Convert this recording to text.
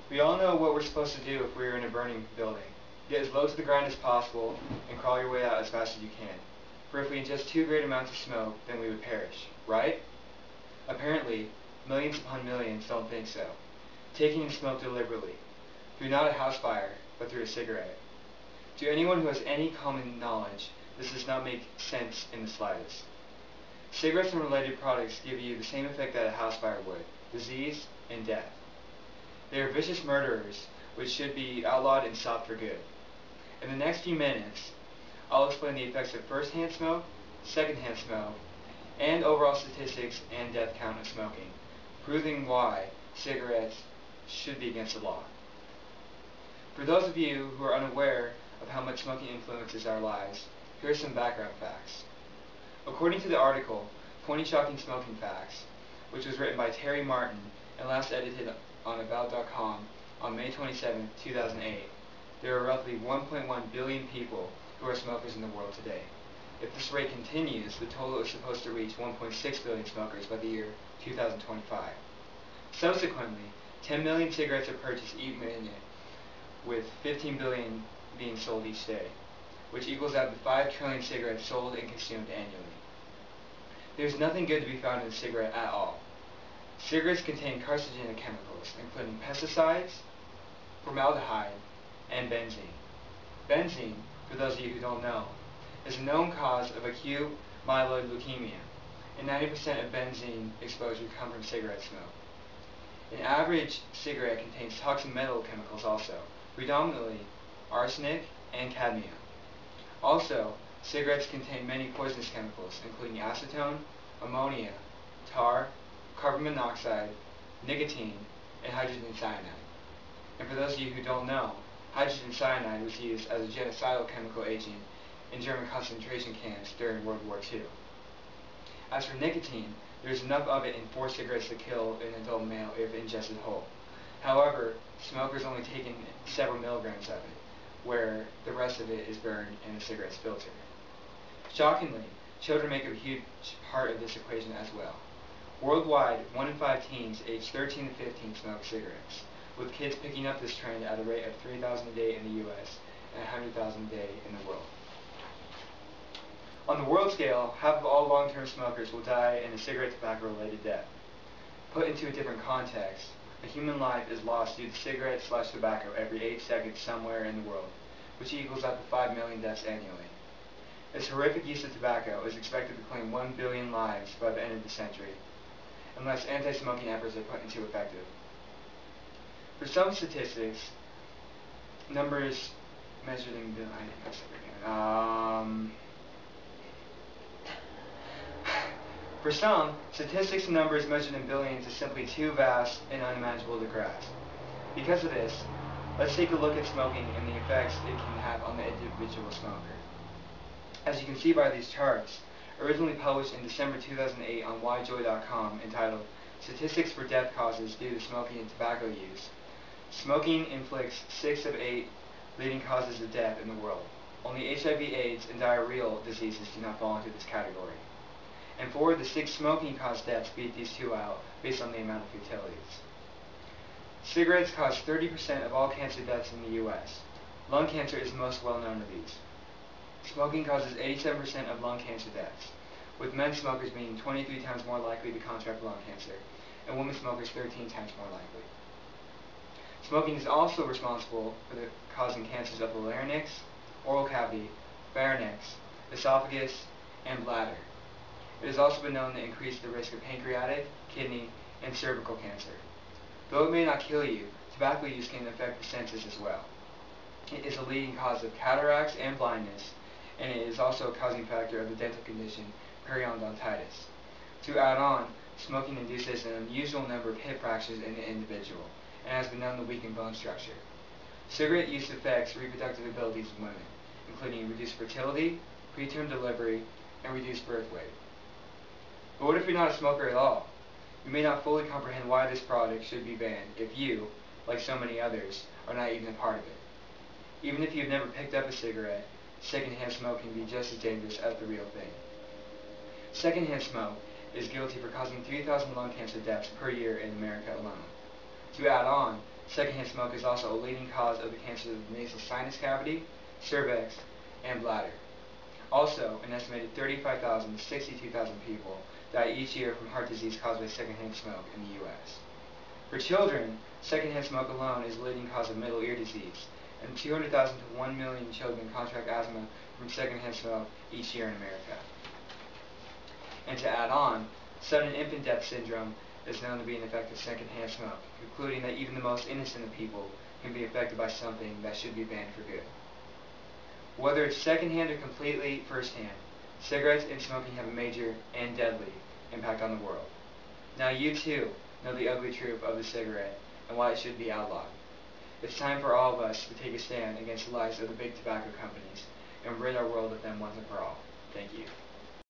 We all know what we're supposed to do if we're in a burning building. Get as low to the ground as possible and crawl your way out as fast as you can. For if we ingest too great amounts of smoke, then we would perish, right? Apparently, millions upon millions don't think so. Taking in smoke deliberately, through not a house fire, but through a cigarette. To anyone who has any common knowledge, this does not make sense in the slightest. Cigarettes and related products give you the same effect that a house fire would: disease and death. They are vicious murderers, which should be outlawed and stopped for good. In the next few minutes, I'll explain the effects of first-hand smoke, second-hand smoke, and overall statistics and death count of smoking, proving why cigarettes should be against the law. For those of you who are unaware of how much smoking influences our lives, here are some background facts. According to the article, 20 Shocking Smoking Facts, which was written by Terry Martin and last edited on About.com on May 27, 2008, there are roughly 1.1 billion people who are smokers in the world today. If this rate continues, the total is supposed to reach 1.6 billion smokers by the year 2025. Subsequently, 10 million cigarettes are purchased each minute, with 15 billion being sold each day, which equals out to 5 trillion cigarettes sold and consumed annually. There's nothing good to be found in a cigarette at all. Cigarettes contain carcinogenic chemicals, including pesticides, formaldehyde, and benzene. Benzene, for those of you who don't know, is a known cause of acute myeloid leukemia, and 90% of benzene exposure comes from cigarette smoke. An average cigarette contains toxic metal chemicals also, predominantly arsenic and cadmium. Also, cigarettes contain many poisonous chemicals, including acetone, ammonia, tar, carbon monoxide, nicotine, and hydrogen cyanide. And for those of you who don't know, hydrogen cyanide was used as a genocidal chemical agent in German concentration camps during World War II. As for nicotine, there's enough of it in 4 cigarettes to kill an adult male if ingested whole. However, smokers only take in several milligrams of it, where the rest of it is burned in the cigarette's filter. Shockingly, children make a huge part of this equation as well. Worldwide, 1 in 5 teens aged 13 to 15 smoke cigarettes, with kids picking up this trend at a rate of 3,000 a day in the U.S. and 100,000 a day in the world. On the world scale, half of all long-term smokers will die in a cigarette tobacco-related death. Put into a different context, a human life is lost due to cigarette/tobacco every 8 seconds somewhere in the world, which equals up to 5 million deaths annually. This horrific use of tobacco is expected to claim 1 billion lives by the end of the century, unless anti-smoking efforts are put into effective. For some statistics, numbers measured in For some, statistics and numbers measured in billions is simply too vast and unimaginable to grasp. Because of this, let's take a look at smoking and the effects it can have on the individual smoker. As you can see by these charts, originally published in December 2008 on whyjoy.com, entitled Statistics for Death Causes Due to Smoking and Tobacco Use, smoking inflicts 6 of 8 leading causes of death in the world. Only HIV/AIDS and diarrheal diseases do not fall into this category. And 4 of the 6 smoking-caused deaths beat these 2 out based on the amount of fatalities. Cigarettes cause 30% of all cancer deaths in the U.S. Lung cancer is the most well-known of these. Smoking causes 87% of lung cancer deaths, with men smokers being 23 times more likely to contract lung cancer, and women smokers 13 times more likely. Smoking is also responsible for causing cancers of the larynx, oral cavity, pharynx, esophagus, and bladder. It has also been known to increase the risk of pancreatic, kidney, and cervical cancer. Though it may not kill you, tobacco use can affect the senses as well. It is a leading cause of cataracts and blindness, and it is also a causing factor of the dental condition periodontitis. To add on, smoking induces an unusual number of hip fractures in the individual, and has been known to weaken bone structure. Cigarette use affects reproductive abilities of women, including reduced fertility, preterm delivery, and reduced birth weight. But what if you're not a smoker at all? You may not fully comprehend why this product should be banned if you, like so many others, are not even a part of it. Even if you've never picked up a cigarette, secondhand smoke can be just as dangerous as the real thing. Secondhand smoke is guilty for causing 3,000 lung cancer deaths per year in America alone. To add on, Secondhand smoke is also a leading cause of the cancers of the nasal sinus cavity, cervix, and bladder. Also, an estimated 35,000 to 62,000 people die each year from heart disease caused by secondhand smoke in the U.S. For children, secondhand smoke alone is the leading cause of middle ear disease, and 200,000 to 1 million children contract asthma from secondhand smoke each year in America. And to add on, sudden infant death syndrome is known to be an effect of secondhand smoke, concluding that even the most innocent of people can be affected by something that should be banned for good. Whether it's secondhand or completely firsthand, cigarettes and smoking have a major and deadly impact on the world. Now you too know the ugly truth of the cigarette and why it should be outlawed. It's time for all of us to take a stand against the lies of the big tobacco companies and rid our world of them once and for all. Thank you.